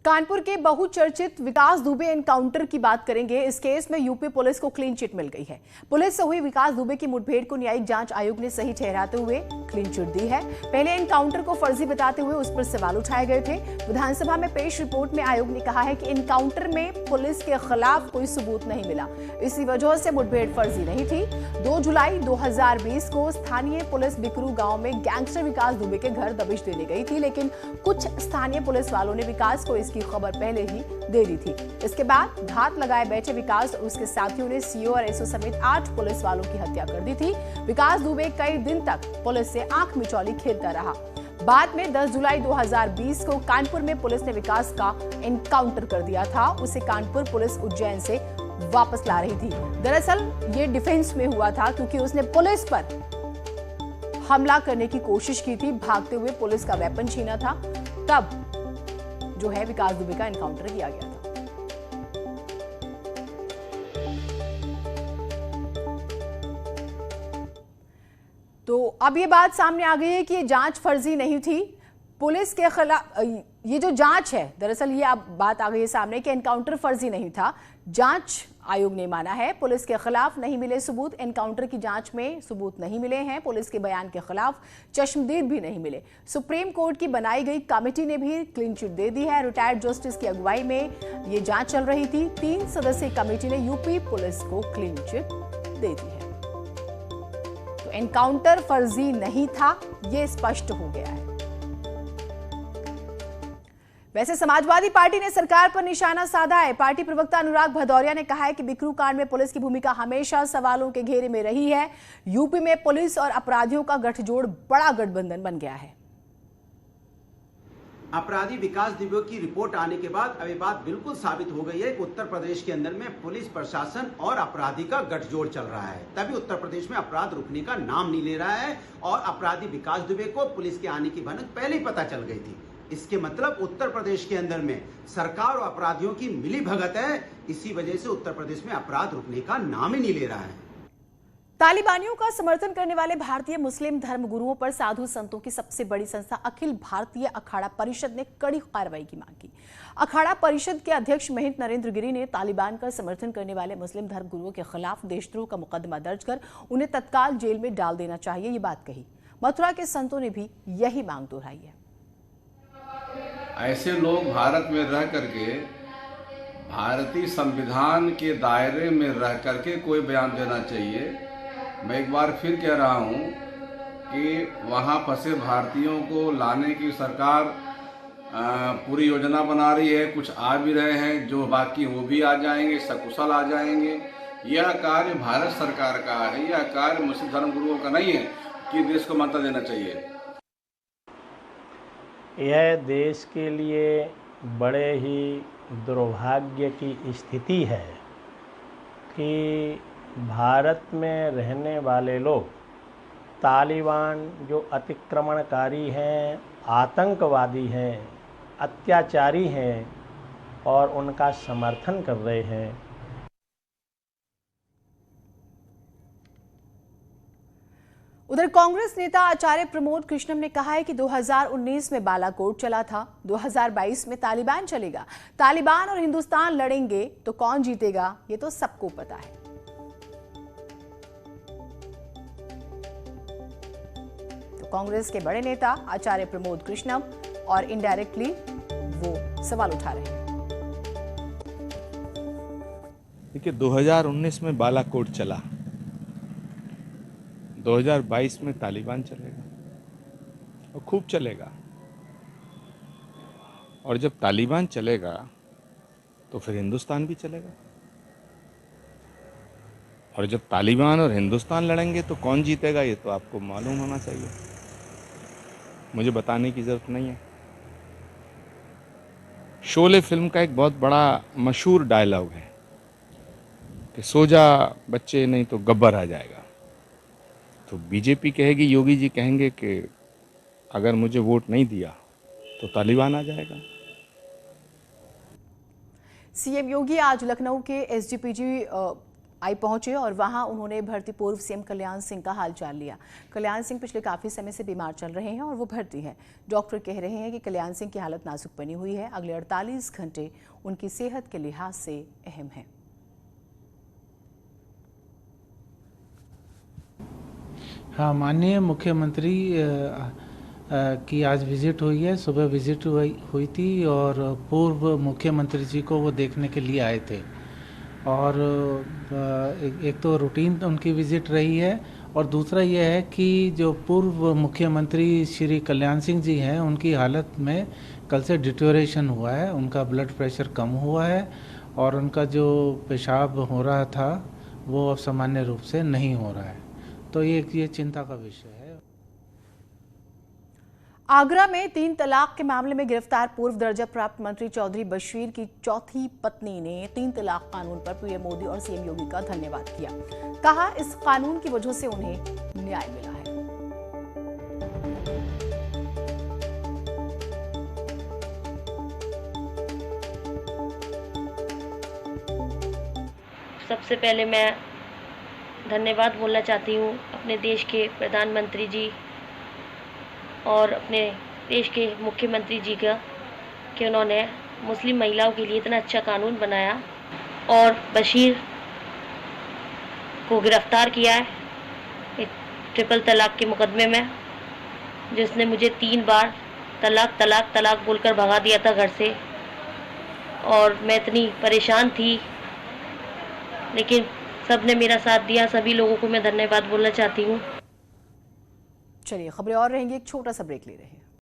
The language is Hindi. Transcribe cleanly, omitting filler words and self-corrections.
कानपुर के बहुचर्चित विकास दुबे एनकाउंटर की बात करेंगे। इस केस में यूपी पुलिस को क्लीन चिट मिल गई है। पुलिस से हुई विकास दुबे की मुठभेड़ को न्यायिक जांच आयोग ने सही ठहराते हुए क्लीन चिट दी है। पहले एनकाउंटर को फर्जी बताते हुए उस पर सवाल उठाए गए थे। विधानसभा में पेश रिपोर्ट में आयोग ने कहा है कि एनकाउंटर में पुलिस के खिलाफ कोई सबूत नहीं मिला, इसी वजह से मुठभेड़ फर्जी नहीं थी। 2 जुलाई 2020 को स्थानीय पुलिस बिकरू गांव में गैंगस्टर विकास दुबे के घर दबिश देने गई थी, लेकिन कुछ स्थानीय पुलिस वालों ने विकास को की खबर पहले ही दे दी थी। इसके बाद घात लगाए बैठे विकास और उसके साथियों ने सीओ और एसओ समेत 8 पुलिस वालों की हत्या कर दी थी। विकास दुबे कई दिन तक पुलिस से आंख मिचौली खेलता रहा। बाद में 10 जुलाई 2020 को कानपुर में पुलिस ने विकास का एनकाउंटर कर दिया था। उसे कानपुर पुलिस उज्जैन से वापस ला रही थी। दरअसल ये डिफेंस में हुआ था क्योंकि उसने पुलिस पर हमला करने की कोशिश की थी। भागते हुए पुलिस का वेपन छीना था, तब जो है विकास दुबे का एनकाउंटर किया गया था। तो अब ये बात सामने आ गई है कि ये जांच फर्जी नहीं थी। पुलिस के खिलाफ ये जो जांच है, दरअसल ये अब बात आ गई है सामने कि एनकाउंटर फर्जी नहीं था। जांच आयोग ने माना है पुलिस के खिलाफ नहीं मिले सबूत। एनकाउंटर की जांच में सबूत नहीं मिले हैं। पुलिस के बयान के खिलाफ चश्मदीद भी नहीं मिले। सुप्रीम कोर्ट की बनाई गई कमेटी ने भी क्लीन चिट दे दी है। रिटायर्ड जस्टिस की अगुवाई में ये जांच चल रही थी। 3 सदस्यीय कमेटी ने यूपी पुलिस को क्लीन चिट दे दी है। तो एनकाउंटर फर्जी नहीं था, ये स्पष्ट हो गया है। वैसे समाजवादी पार्टी ने सरकार पर निशाना साधा है। पार्टी प्रवक्ता अनुराग भदौरिया ने कहा है कि बिकरू कांड में पुलिस की भूमिका हमेशा सवालों के घेरे में रही है। यूपी में पुलिस और अपराधियों का गठजोड़ बड़ा गठबंधन बन गया है। अपराधी विकास दुबे की रिपोर्ट आने के बाद अब ये बात बिल्कुल साबित हो गई है कि उत्तर प्रदेश के अंदर में पुलिस प्रशासन और अपराधी का गठजोड़ चल रहा है। तभी उत्तर प्रदेश में अपराध रुकने का नाम नहीं ले रहा है और अपराधी विकास दुबे को पुलिस के आने की भनक पहले ही पता चल गई थी। इसके मतलब उत्तर प्रदेश के अंदर में सरकार और अपराधियों की मिली भगत है। इसी वजह से उत्तर प्रदेश में अपराध रुकने का नाम ही नहीं ले रहा है। तालिबानियों का समर्थन करने वाले भारतीय मुस्लिम धर्मगुरुओं पर साधु संतों की सबसे बड़ी संस्था अखिल भारतीय अखाड़ा परिषद ने कड़ी कार्रवाई की मांग की। अखाड़ा परिषद के अध्यक्ष महिंद्र नरेंद्र गिरी ने तालिबान का समर्थन करने वाले मुस्लिम धर्मगुरुओं के खिलाफ देशद्रोह का मुकदमा दर्ज कर उन्हें तत्काल जेल में डाल देना चाहिए, ये बात कही। मथुरा के संतों ने भी यही मांग दोहराई है। ऐसे लोग भारत में रह करके भारतीय संविधान के दायरे में रह करके कोई बयान देना चाहिए। मैं एक बार फिर कह रहा हूं कि वहां फंसे भारतीयों को लाने की सरकार पूरी योजना बना रही है। कुछ आ भी रहे हैं, जो बाकी वो भी आ जाएंगे, सकुशल आ जाएंगे। यह कार्य भारत सरकार का है, यह कार्य मुस्लिम धर्मगुरुओं का नहीं है कि देश को मान्यता देना चाहिए। यह देश के लिए बड़े ही दुर्भाग्य की स्थिति है कि भारत में रहने वाले लोग तालिबान जो अतिक्रमणकारी हैं, आतंकवादी हैं, अत्याचारी हैं और उनका समर्थन कर रहे हैं। उधर कांग्रेस नेता आचार्य प्रमोद कृष्णम ने कहा है कि 2019 में बालाकोट चला था, 2022 में तालिबान चलेगा। तालिबान और हिंदुस्तान लड़ेंगे तो कौन जीतेगा, ये तो सबको पता है। तो कांग्रेस के बड़े नेता आचार्य प्रमोद कृष्णम और इनडायरेक्टली वो सवाल उठा रहे हैं। देखिए, 2019 में बालाकोट चला, 2022 में तालिबान चलेगा और खूब चलेगा। और जब तालिबान चलेगा तो फिर हिंदुस्तान भी चलेगा। और जब तालिबान और हिंदुस्तान लड़ेंगे तो कौन जीतेगा, ये तो आपको मालूम होना चाहिए, मुझे बताने की ज़रूरत नहीं है। शोले फिल्म का एक बहुत बड़ा मशहूर डायलॉग है कि सो जा बच्चे नहीं तो गब्बर आ जाएगा। तो बीजेपी कहेगी, योगी जी कहेंगे कि अगर मुझे वोट नहीं दिया तो तालिबान आ जाएगा। सीएम योगी आज लखनऊ के एसजीपीजी आई पहुंचे और वहां उन्होंने भर्ती पूर्व सीएम कल्याण सिंह का हालचाल लिया। कल्याण सिंह पिछले काफी समय से बीमार चल रहे हैं और वो भर्ती हैं। डॉक्टर कह रहे हैं कि कल्याण सिंह की हालत नाजुक बनी हुई है। अगले 48 घंटे उनकी सेहत के लिहाज से अहम है। हाँ, माननीय मुख्यमंत्री की आज विजिट हुई है। सुबह विजिट हुई थी और पूर्व मुख्यमंत्री जी को वो देखने के लिए आए थे। और एक तो रूटीन उनकी विजिट रही है और दूसरा ये है कि जो पूर्व मुख्यमंत्री श्री कल्याण सिंह जी हैं, उनकी हालत में कल से डिटोरेशन हुआ है। उनका ब्लड प्रेशर कम हुआ है और उनका जो पेशाब हो रहा था वो अब सामान्य रूप से नहीं हो रहा है। तो ये चिंता का विषय है। आगरा में 3 तलाक के मामले में गिरफ्तार पूर्व दर्जा प्राप्त मंत्री चौधरी बशीर की चौथी पत्नी ने 3 तलाक कानून पर पीएम मोदी और सीएम योगी का धन्यवाद किया। कहा, इस कानून की वजह से उन्हें न्याय मिला है। सबसे पहले मैं धन्यवाद बोलना चाहती हूँ अपने देश के प्रधानमंत्री जी और अपने देश के मुख्यमंत्री जी का कि उन्होंने मुस्लिम महिलाओं के लिए इतना अच्छा कानून बनाया और बशीर को गिरफ्तार किया है एक ट्रिपल तलाक के मुकदमे में, जिसने मुझे 3 बार तलाक तलाक तलाक बोलकर भगा दिया था घर से। और मैं इतनी परेशान थी, लेकिन सबने मेरा साथ दिया। सभी लोगों को मैं धन्यवाद बोलना चाहती हूँ। चलिए, खबरें और रहेंगी। एक छोटा सा ब्रेक ले रहे हैं।